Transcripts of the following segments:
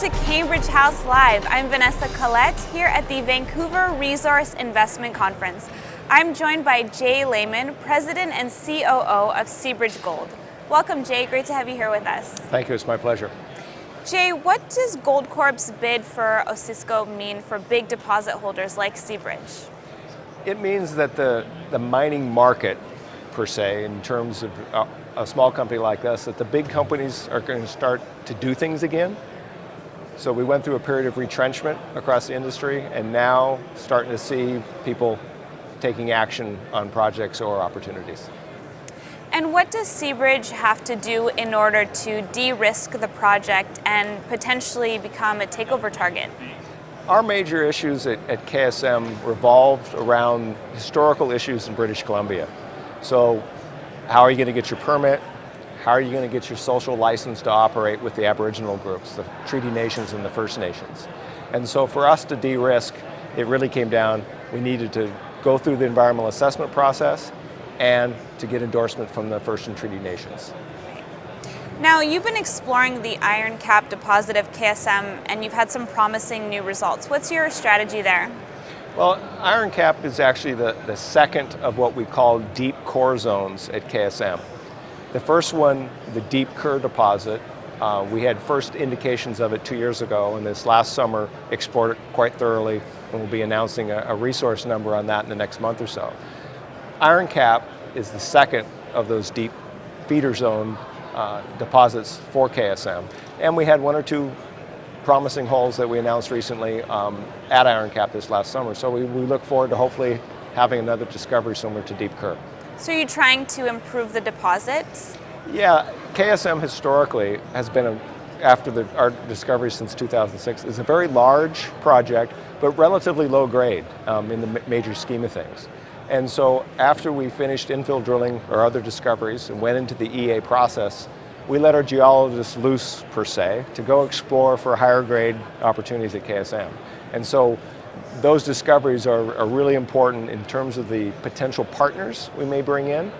to Cambridge House Live. I'm Vanessa Collette here at the Vancouver Resource Investment Conference. I'm joined by Jay Layman, President and COO of Seabridge Gold. Welcome, Jay. Great to have you here with us. Thank you. It's my pleasure. Jay, what does Goldcorp's bid for Osisko mean for big deposit holders like Seabridge? It means that the mining market, per se, in terms of a small company like us, that the big companies are going to start to do things again. So we went through a period of retrenchment across the industry, and now starting to see people taking action on projects or opportunities. And what does Seabridge have to do in order to de-risk the project and potentially become a takeover target? Our major issues at KSM revolved around historical issues in British Columbia. So how are you going to get your permit? How are you going to get your social license to operate with the Aboriginal groups, the Treaty Nations and the First Nations? And so for us to de-risk, it really came down, we needed to go through the environmental assessment process and to get endorsement from the First and Treaty Nations. Now, you've been exploring the iron cap deposit of KSM and you've had some promising new results. What's your strategy there? Well, iron cap is actually the second of what we call deep core zones at KSM. The first one, the deep Kerr deposit, we had first indications of it 2 years ago, and this last summer explored it quite thoroughly, and we'll be announcing a resource number on that in the next month or so. Iron cap is the second of those deep feeder zone deposits for KSM, and we had one or two promising holes that we announced recently at iron cap this last summer, so we look forward to hopefully having another discovery similar to deep Kerr. So you're trying to improve the deposits? Yeah, KSM historically has been, after our discovery since 2006, is a very large project, but relatively low grade in the major scheme of things. And so after we finished infill drilling or other discoveries and went into the EA process, we let our geologists loose, per se, to go explore for higher grade opportunities at KSM. And so those discoveries are really important in terms of the potential partners we may bring in.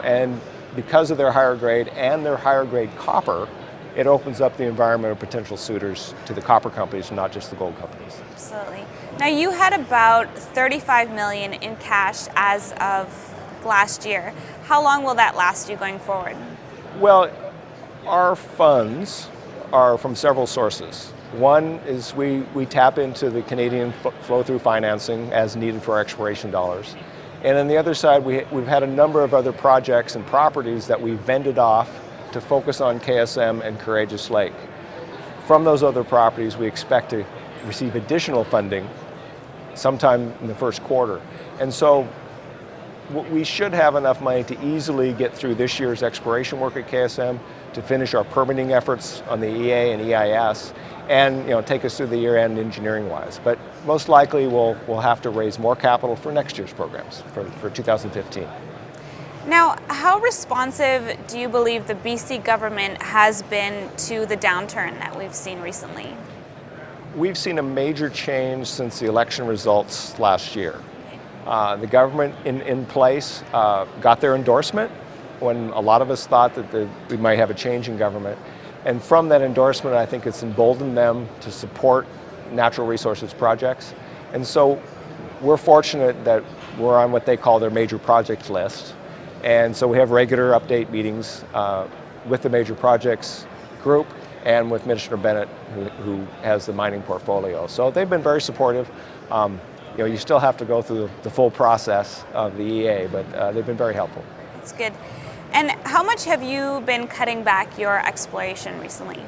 And because of their higher grade and their higher grade copper, it opens up the environment of potential suitors to the copper companies, not just the gold companies. Absolutely. Now, you had about $35 million in cash as of last year. How long will that last you going forward? Well, our funds are from several sources. One is we tap into the Canadian flow-through financing as needed for our exploration dollars. And on the other side, we've had a number of other projects and properties that we vended off to focus on KSM and Courageous Lake. From those other properties, we expect to receive additional funding sometime in the first quarter. And so we should have enough money to easily get through this year's exploration work at KSM, to finish our permitting efforts on the EA and EIS, and take us through the year-end engineering-wise. But most likely we'll have to raise more capital for next year's programs, for 2015. Now, how responsive do you believe the BC government has been to the downturn that we've seen recently? We've seen a major change since the election results last year. The government in place got their endorsement when a lot of us thought that we might have a change in government. And from that endorsement, I think it's emboldened them to support natural resources projects. And so we're fortunate that we're on what they call their major project list. And so we have regular update meetings with the major projects group and with Minister Bennett, who has the mining portfolio. So they've been very supportive. You still have to go through the full process of the EA, but they've been very helpful. That's good. And how much have you been cutting back your exploration recently?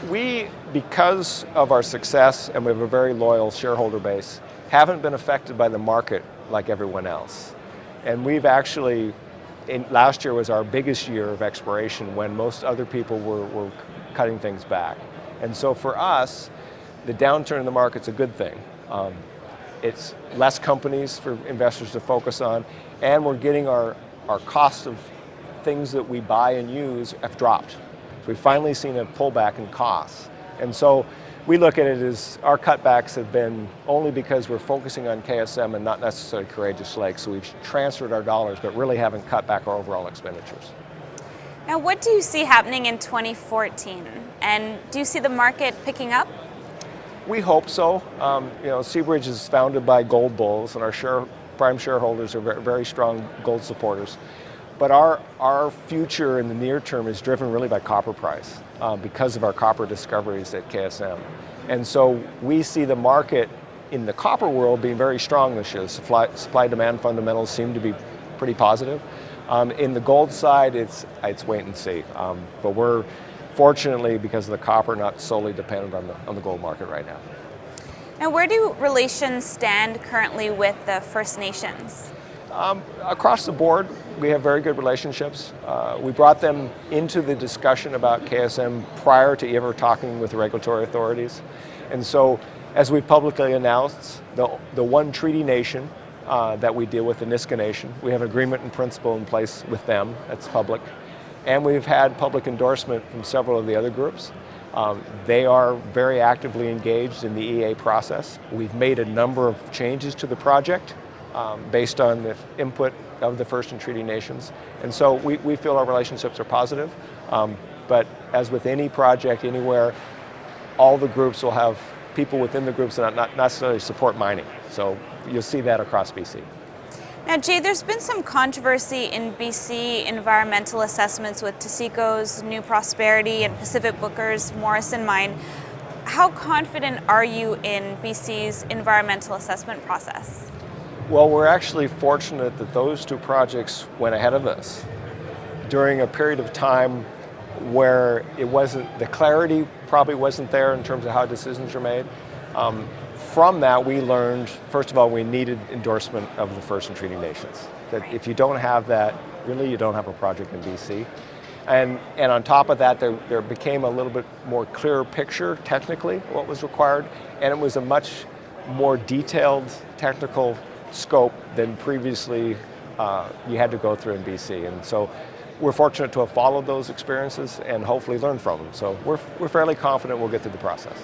We, because of our success, and we have a very loyal shareholder base, haven't been affected by the market like everyone else. And we've actually, last year was our biggest year of exploration when most other people were cutting things back. And so for us, the downturn in the market's a good thing. It's less companies for investors to focus on, and we're getting our cost of things that we buy and use have dropped. So we've finally seen a pullback in costs. And so we look at it as our cutbacks have been only because we're focusing on KSM and not necessarily Courageous Lake. So we've transferred our dollars, but really haven't cut back our overall expenditures. Now, what do you see happening in 2014? And do you see the market picking up? We hope so. Seabridge is founded by gold bulls, and our prime shareholders are very, very strong gold supporters. But our future in the near term is driven really by copper price because of our copper discoveries at KSM. And so we see the market in the copper world being very strong this year. Supply-demand fundamentals seem to be pretty positive. In the gold side, it's wait and see. But we're fortunately, because of the copper, not solely dependent on the gold market right now. Now, where do relations stand currently with the First Nations? Across the board, we have very good relationships. We brought them into the discussion about KSM prior to ever talking with the regulatory authorities. And so, as we publicly announced, the one treaty nation that we deal with, the Niska Nation, we have an agreement in principle in place with them. That's public. And we've had public endorsement from several of the other groups. They are very actively engaged in the EA process. We've made a number of changes to the project based on the input of the First and Treaty Nations. And so we feel our relationships are positive. But as with any project anywhere, all the groups will have people within the groups that not necessarily support mining. So you'll see that across BC. Now, Jay, there's been some controversy in BC environmental assessments with Taseko's New Prosperity and Pacific Booker's Morrison Mine. How confident are you in BC's environmental assessment process? Well, we're actually fortunate that those two projects went ahead of us during a period of time where the clarity probably wasn't there in terms of how decisions are made. From that, we learned, first of all, we needed endorsement of the First and Treaty Nations. That if you don't have that, really you don't have a project in BC. And on top of that, there became a little bit more clearer picture technically what was required, and it was a much more detailed technical scope than previously you had to go through in BC. And so we're fortunate to have followed those experiences and hopefully learn from them. So we're fairly confident we'll get through the process.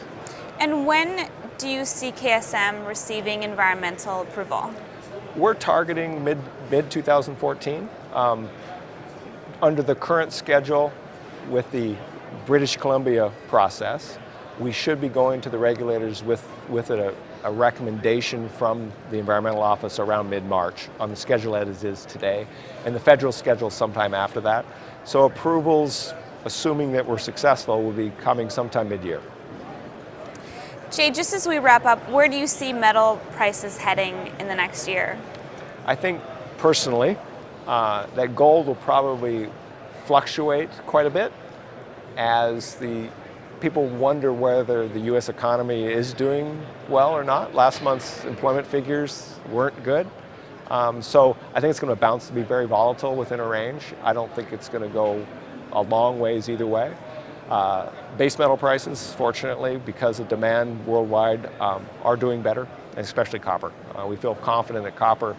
And when do you see KSM receiving environmental approval? We're targeting mid 2014. Under the current schedule with the British Columbia process, we should be going to the regulators with a recommendation from the Environmental Office around mid-March on the schedule as is today, and the federal schedule sometime after that. So approvals, assuming that we're successful, will be coming sometime mid-year. Jay, just as we wrap up, where do you see metal prices heading in the next year? I think personally that gold will probably fluctuate quite a bit as the people wonder whether the U.S. economy is doing well or not. Last month's employment figures weren't good. So I think it's going to bounce to be very volatile within a range. I don't think it's going to go a long ways either way. Base metal prices, fortunately, because of demand worldwide, are doing better, especially copper. We feel confident that copper,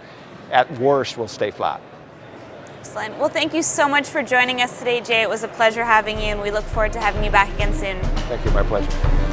at worst, will stay flat. Excellent. Well, thank you so much for joining us today, Jay. It was a pleasure having you, and we look forward to having you back again soon. Thank you, my pleasure.